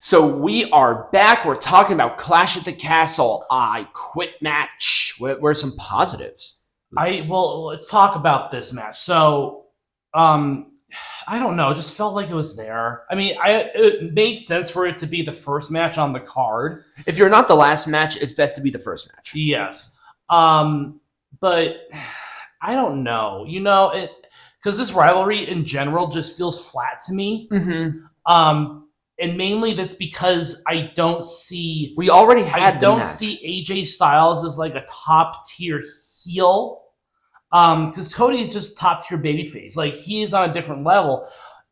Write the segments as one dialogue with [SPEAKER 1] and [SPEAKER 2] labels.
[SPEAKER 1] So we are back. We're talking about Clash at the Castle. I Quit match. What are some positives?
[SPEAKER 2] Let's talk about this match. So, I don't know. It just felt like it was there. I mean, it made sense for it to be the first match on the card.
[SPEAKER 1] If you're not the last match, it's best to be the first match.
[SPEAKER 2] Yes. But I don't know. Because this rivalry in general just feels flat to me.
[SPEAKER 1] Mm-hmm.
[SPEAKER 2] And mainly that's because I don't see.
[SPEAKER 1] We already had.
[SPEAKER 2] I don't see AJ Styles as like a top tier heel. Because Cody is just top tier babyface. Like, he is on a different level,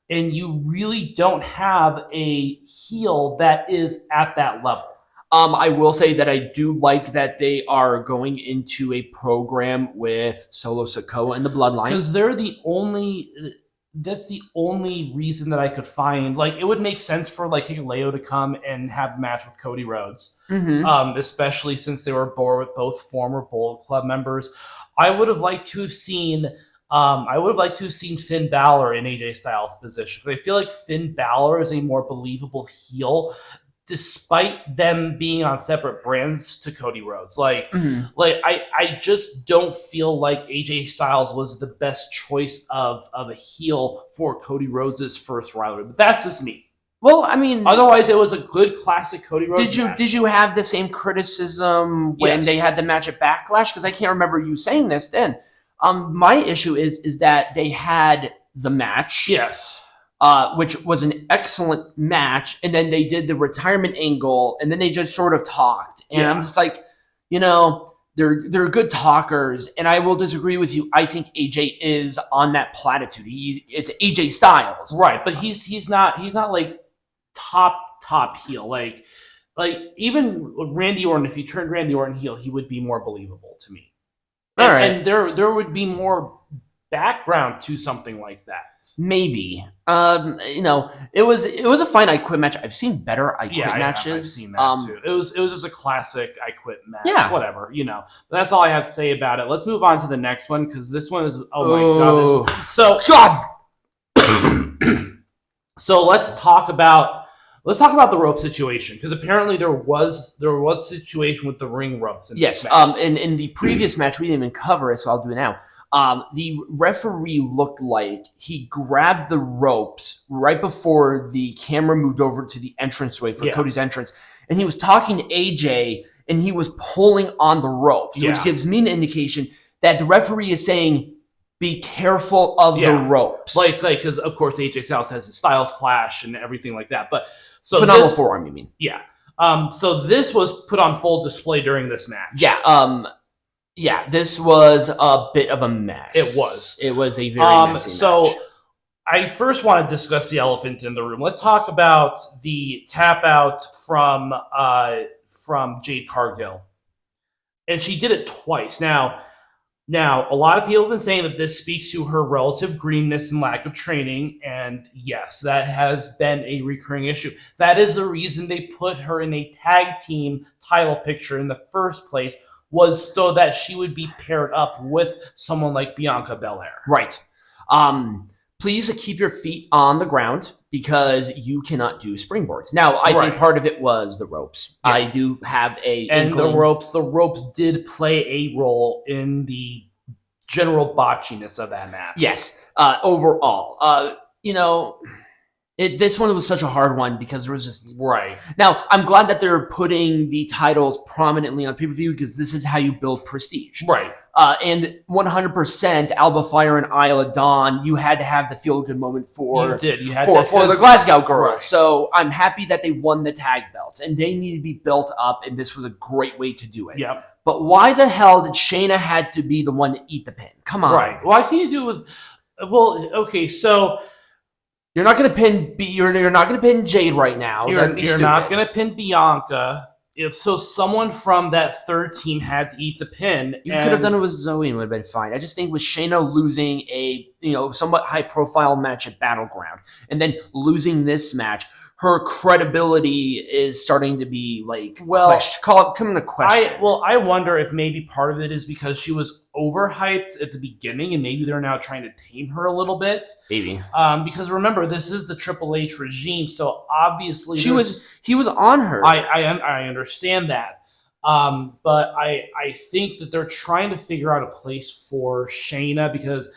[SPEAKER 2] and you really don't have a heel that is at that level.
[SPEAKER 1] I will say that I do like that they are going into a program with Solo Sikoa and the Bloodline,
[SPEAKER 2] because that's the only reason that I could find. Like, it would make sense for like Hikuleo to come and have a match with Cody Rhodes, especially since they were both former Bullet Club members. I would have liked to have seen Finn Balor in AJ Styles' position. But I feel like Finn Balor is a more believable heel, despite them being on separate brands to Cody Rhodes. I just don't feel like AJ Styles was the best choice of a heel for Cody Rhodes' first rivalry. But that's just me.
[SPEAKER 1] Well, I mean,
[SPEAKER 2] otherwise it was a good classic Cody Rhodes match.
[SPEAKER 1] Did you have the same criticism when they had the match at Backlash? Because I can't remember you saying this then. My issue is that they had the match.
[SPEAKER 2] Yes.
[SPEAKER 1] Which was an excellent match, and then they did the retirement angle, and then they just sort of talked. And I'm just like, they're good talkers, and I will disagree with you. I think AJ is on that platitude. It's AJ Styles.
[SPEAKER 2] Right, but he's not like top heel. Like even Randy Orton, if you turned Randy Orton heel, he would be more believable to me.
[SPEAKER 1] All right.
[SPEAKER 2] And there would be more background to something like that.
[SPEAKER 1] Maybe. It was a fine I Quit match. I've seen better I Quit matches.
[SPEAKER 2] I've seen that too. It was just a classic I Quit match.
[SPEAKER 1] Yeah.
[SPEAKER 2] Whatever, But that's all I have to say about it. Let's move on to the next one, because this one is my god. So let's talk about the rope situation, because apparently there was a situation with the ring ropes.
[SPEAKER 1] Yes. In the previous match, we didn't even cover it, so I'll do it now. The referee looked like he grabbed the ropes right before the camera moved over to the entranceway for Cody's entrance, and he was talking to AJ, and he was pulling on the ropes, which gives me an indication that the referee is saying, be careful of the ropes.
[SPEAKER 2] Like, because of course AJ Styles has his Styles Clash and everything like that. But so
[SPEAKER 1] phenomenal forearm, you mean?
[SPEAKER 2] Yeah. So this was put on full display during this match.
[SPEAKER 1] Yeah. Yeah, this was a bit of a mess.
[SPEAKER 2] It was.
[SPEAKER 1] It was a very messy match.
[SPEAKER 2] I first want to discuss the elephant in the room. Let's talk about the tap out from Jade Cargill. And she did it twice. Now, a lot of people have been saying that this speaks to her relative greenness and lack of training, and yes, that has been a recurring issue. That is the reason they put her in a tag team title picture in the first place, was so that she would be paired up with someone like Bianca Belair.
[SPEAKER 1] Right. Please keep your feet on the ground, because you cannot do springboards. Now, I think part of it was the ropes. Yeah. I do have
[SPEAKER 2] the ropes did play a role in the general botchiness of that match.
[SPEAKER 1] Yes. Overall, this one was such a hard one, because there was just Now, I'm glad that they're putting the titles prominently on pay-per-view, because this is how you build prestige.
[SPEAKER 2] Right.
[SPEAKER 1] And 100% Alba Fire and Isla Dawn, you had to have the feel-good moment for the Glasgow girls. Right. So I'm happy that they won the tag belts, and they need to be built up, and this was a great way to do it.
[SPEAKER 2] Yep.
[SPEAKER 1] But why the hell did Shayna had to be the one to eat the pin? Come on.
[SPEAKER 2] Why can't you do it with... Well, okay, so...
[SPEAKER 1] You're not going to pin you're not going to pin Jade right now.
[SPEAKER 2] You're not going to pin Bianca. If so, someone from that third team had to eat the pin.
[SPEAKER 1] You could have done it with Zoe and it would have been fine. I just think with Shayna losing a somewhat high profile match at Battleground, and then losing this match, her credibility is starting to be like come into question.
[SPEAKER 2] I wonder if maybe part of it is because she was overhyped at the beginning, and maybe they're now trying to tame her a little bit.
[SPEAKER 1] Maybe.
[SPEAKER 2] Because remember, this is the Triple H regime, so obviously
[SPEAKER 1] he was on her.
[SPEAKER 2] I understand that. But I think that they're trying to figure out a place for Shayna, because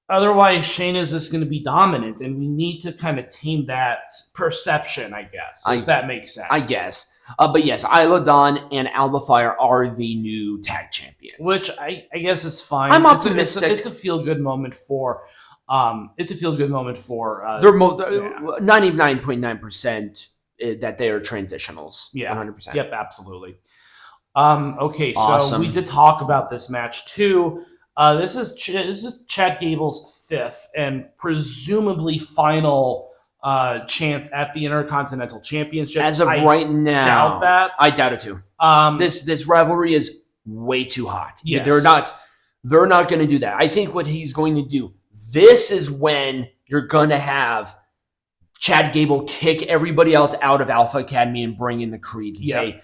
[SPEAKER 2] otherwise Shayna's just going to be dominant, and we need to kind of tame that perception, I guess, if that makes sense.
[SPEAKER 1] I guess. But yes, Isla Dawn and Alba Fire are the new tag champions.
[SPEAKER 2] Which I guess is fine.
[SPEAKER 1] I'm optimistic.
[SPEAKER 2] It's a feel-good moment for... it's a feel-good moment for...
[SPEAKER 1] they're 99.9% that they are transitionals.
[SPEAKER 2] Yeah.
[SPEAKER 1] 100%.
[SPEAKER 2] Yep, absolutely. Okay,
[SPEAKER 1] Awesome.
[SPEAKER 2] so we did talk about this match too. This is Chad Gable's 5th and presumably final chance at the Intercontinental Championship.
[SPEAKER 1] As of right now,
[SPEAKER 2] doubt that.
[SPEAKER 1] I doubt it too. This rivalry is way too hot.
[SPEAKER 2] Yes.
[SPEAKER 1] They're not going to do that. I think what he's going to do, this is when you're going to have Chad Gable kick everybody else out of Alpha Academy and bring in the Creeds and say,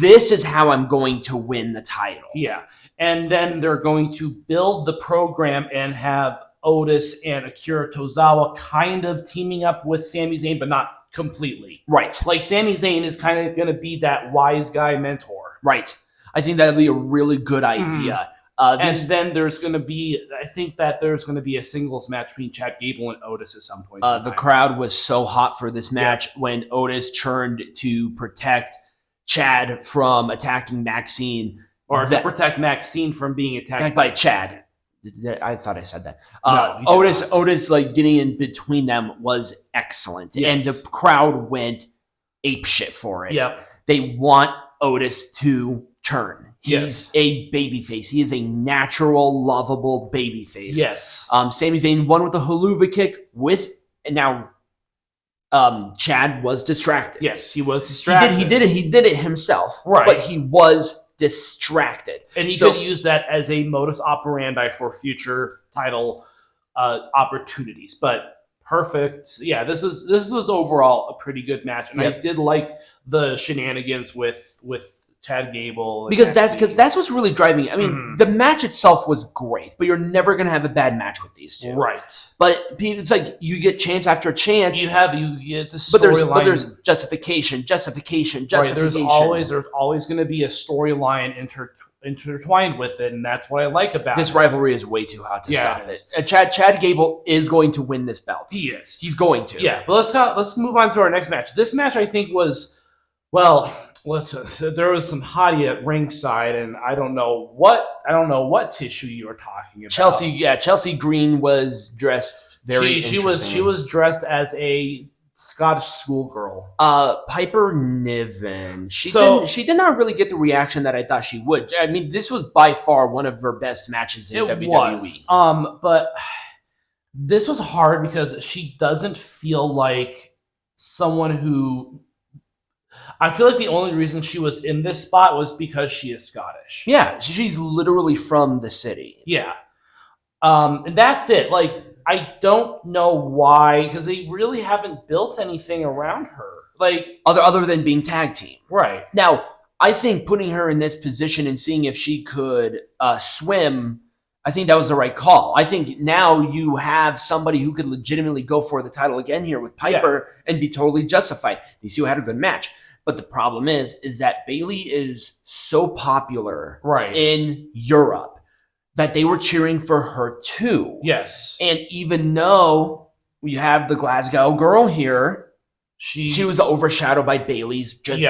[SPEAKER 1] this is how I'm going to win the title.
[SPEAKER 2] Yeah. And then they're going to build the program and have Otis and Akira Tozawa kind of teaming up with Sami Zayn, but not completely.
[SPEAKER 1] Right.
[SPEAKER 2] Like, Sami Zayn is kind of going to be that wise guy mentor.
[SPEAKER 1] Right. I think that would be a really good idea.
[SPEAKER 2] And then there's going to be, I think that there's going to be a singles match between Chad Gable and Otis at some point.
[SPEAKER 1] The crowd was so hot for this match when Otis turned to protect Chad from attacking Maxine.
[SPEAKER 2] Or to protect Maxine from being attacked
[SPEAKER 1] by Chad. I thought I said that.
[SPEAKER 2] No,
[SPEAKER 1] Otis, like getting in between them was excellent, and the crowd went apeshit for it.
[SPEAKER 2] Yep.
[SPEAKER 1] They want Otis to turn. He's
[SPEAKER 2] Yes.
[SPEAKER 1] a babyface. He is a natural, lovable babyface.
[SPEAKER 2] Yes.
[SPEAKER 1] Sami Zayn won with a haluva kick and now Chad was distracted.
[SPEAKER 2] Yes, he was distracted.
[SPEAKER 1] He did it himself.
[SPEAKER 2] Right.
[SPEAKER 1] But he was distracted.
[SPEAKER 2] And he could use that as a modus operandi for future title opportunities. But perfect. Yeah, this was overall a pretty good match. And I did like the shenanigans with Chad Gable.
[SPEAKER 1] Because that's what's really driving it. I mean, the match itself was great, but you're never going to have a bad match with these two.
[SPEAKER 2] Right.
[SPEAKER 1] But it's like you get chance after chance.
[SPEAKER 2] You get the storyline.
[SPEAKER 1] But there's justification.
[SPEAKER 2] Right, there's always going to be a storyline intertwined with it, and that's what I like about
[SPEAKER 1] this rivalry is way too hot to stop
[SPEAKER 2] it.
[SPEAKER 1] And Chad Gable is going to win this belt.
[SPEAKER 2] He is.
[SPEAKER 1] He's going to.
[SPEAKER 2] Yeah, but let's move on to our next match. This match I think was, well, there was some hottie at ringside, and I don't know what tissue you were talking about.
[SPEAKER 1] Chelsea Green was dressed very. She
[SPEAKER 2] was dressed as a Scottish schoolgirl.
[SPEAKER 1] Piper Niven. She did not really get the reaction that I thought she would. I mean, this was by far one of her best matches in WWE.
[SPEAKER 2] Was. But this was hard because she doesn't feel like someone who. I feel like the only reason she was in this spot was because she is Scottish.
[SPEAKER 1] Yeah, she's literally from the city.
[SPEAKER 2] Yeah. And that's it. Like, I don't know why, because they really haven't built anything around her. Like,
[SPEAKER 1] other than being tag team.
[SPEAKER 2] Right.
[SPEAKER 1] Now, I think putting her in this position and seeing if she could swim, I think that was the right call. I think now you have somebody who could legitimately go for the title again here with Piper and be totally justified. These two had a good match. But the problem is that Bayley is so popular in Europe that they were cheering for her too.
[SPEAKER 2] Yes.
[SPEAKER 1] And even though we have the Glasgow girl here, she was overshadowed by Bayley's just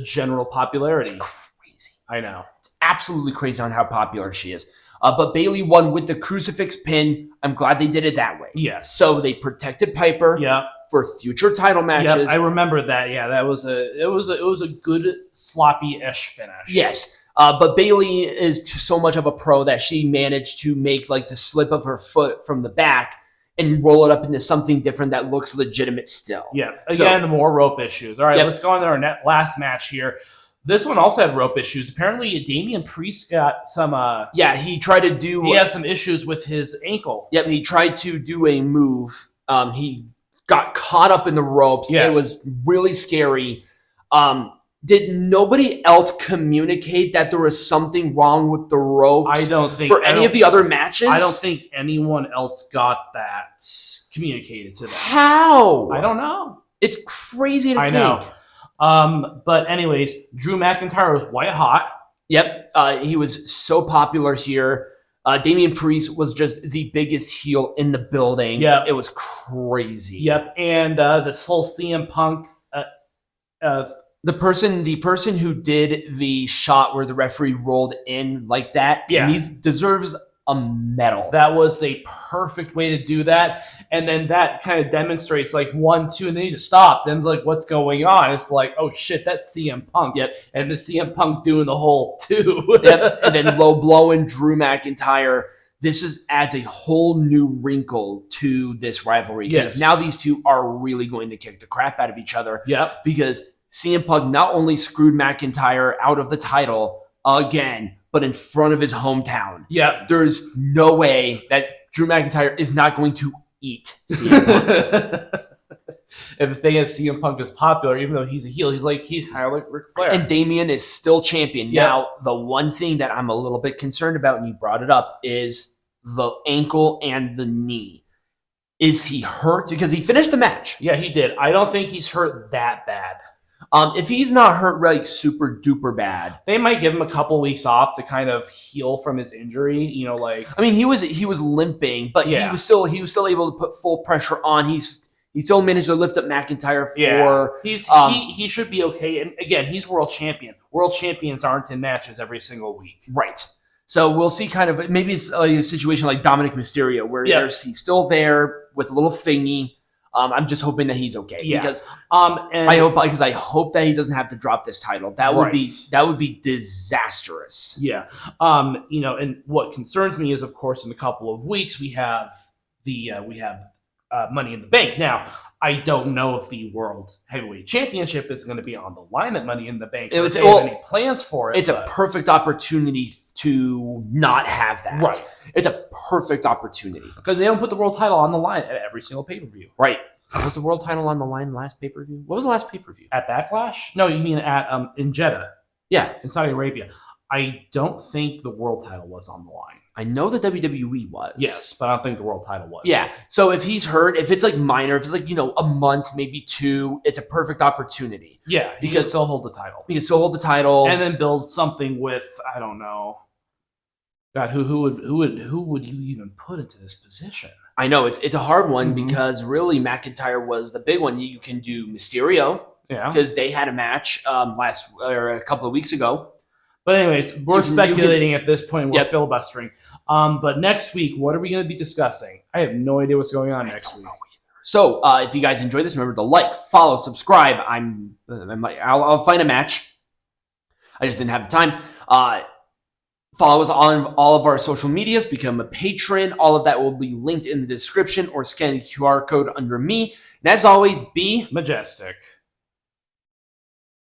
[SPEAKER 2] general popularity.
[SPEAKER 1] It's crazy.
[SPEAKER 2] I know.
[SPEAKER 1] It's absolutely crazy on how popular she is. But Bayley won with the crucifix pin. I'm glad they did it that way.
[SPEAKER 2] Yes.
[SPEAKER 1] So they protected Piper. For future title matches.
[SPEAKER 2] Yep, I remember that. Yeah, that was it was a good sloppy-ish finish.
[SPEAKER 1] Yes. But Bayley is so much of a pro that she managed to make like the slip of her foot from the back and roll it up into something different that looks legitimate still.
[SPEAKER 2] Yeah. Again, more rope issues. All right, let's go on to our last match here. This one also had rope issues. Apparently, Damian Priest got some...
[SPEAKER 1] he tried to do...
[SPEAKER 2] He has some issues with his ankle.
[SPEAKER 1] Yep, he tried to do a move. He got caught up in the ropes. It was really scary. Did nobody else communicate that there was something wrong with the ropes?
[SPEAKER 2] I don't think
[SPEAKER 1] for any of the other matches.
[SPEAKER 2] I don't think anyone else got that communicated to them.
[SPEAKER 1] How?
[SPEAKER 2] I don't know.
[SPEAKER 1] It's crazy to think.
[SPEAKER 2] Know. But anyways, Drew McIntyre was white hot.
[SPEAKER 1] Yep. He was so popular here. Damian Priest was just the biggest heel in the building.
[SPEAKER 2] Yeah,
[SPEAKER 1] it was crazy.
[SPEAKER 2] Yep, and this whole CM Punk.
[SPEAKER 1] The person who did the shot where the referee rolled in like that,
[SPEAKER 2] yeah,
[SPEAKER 1] he deserves a medal.
[SPEAKER 2] That was a perfect way to do that. And then that kind of demonstrates like 1, 2, and then he just stopped. And like, what's going on? It's like, oh shit, that's CM Punk.
[SPEAKER 1] Yep.
[SPEAKER 2] And the CM Punk doing the whole 2.
[SPEAKER 1] Yep. And then low blowing Drew McIntyre. This adds a whole new wrinkle to this rivalry. Because now these two are really going to kick the crap out of each other.
[SPEAKER 2] Yep.
[SPEAKER 1] Because CM Punk not only screwed McIntyre out of the title again, but in front of his hometown.
[SPEAKER 2] Yeah.
[SPEAKER 1] There's no way that Drew McIntyre is not going to eat CM Punk.
[SPEAKER 2] And the thing is, CM Punk is popular, even though he's a heel. He's kind of like Ric Flair.
[SPEAKER 1] And Damian is still champion.
[SPEAKER 2] Yep.
[SPEAKER 1] Now, the one thing that I'm a little bit concerned about, and you brought it up, is the ankle and the knee. Is he hurt? Because he finished the match.
[SPEAKER 2] Yeah, he did. I don't think he's hurt that bad.
[SPEAKER 1] If he's not hurt like super duper bad,
[SPEAKER 2] they might give him a couple weeks off to kind of heal from his injury. You know, like
[SPEAKER 1] I mean, he was limping, but he was still able to put full pressure on. He still managed to lift up McIntyre for.
[SPEAKER 2] He should be okay. And again, he's world champion. World champions aren't in matches every single week,
[SPEAKER 1] right? So we'll see. Kind of maybe it's like a situation like Dominic Mysterio, where he's still there with a little thingy. I'm just hoping that he's okay because I hope that he doesn't have to drop this title. That would be disastrous.
[SPEAKER 2] Yeah. You know, and what concerns me is, of course, in a couple of weeks we have Money in the Bank. Now, I don't know if the World Heavyweight Championship is going to be on the line at Money in the Bank. If they have any plans for it.
[SPEAKER 1] It's a perfect opportunity to not have that.
[SPEAKER 2] Right.
[SPEAKER 1] It's a perfect opportunity.
[SPEAKER 2] Because they don't put the world title on the line at every single pay-per-view.
[SPEAKER 1] Right. Was the world title on the line last pay-per-view? What was the last pay-per-view?
[SPEAKER 2] At Backlash? No, you mean at in Jeddah.
[SPEAKER 1] Yeah.
[SPEAKER 2] In Saudi Arabia. I don't think the world title was on the line.
[SPEAKER 1] I know the WWE was.
[SPEAKER 2] Yes, but I don't think the world title was.
[SPEAKER 1] Yeah. So if he's hurt, if it's like minor, if it's like, a month, maybe 2, it's a perfect opportunity.
[SPEAKER 2] Yeah, he can still hold the title.
[SPEAKER 1] He can still hold the title.
[SPEAKER 2] And then build something with, I don't know. God, who would you even put into this position?
[SPEAKER 1] I know it's a hard one because really McIntyre was the big one. You can do Mysterio.
[SPEAKER 2] Yeah.
[SPEAKER 1] Because they had a match a couple of weeks ago.
[SPEAKER 2] But anyways, we're speculating at this point. We're filibustering. But next week, what are we going to be discussing? I have no idea what's going on next week.
[SPEAKER 1] So if you guys enjoyed this, remember to like, follow, subscribe. I'll find a match. I just didn't have the time. Follow us on all of our social medias. Become a patron. All of that will be linked in the description or scan the QR code under me. And as always, be
[SPEAKER 2] majestic.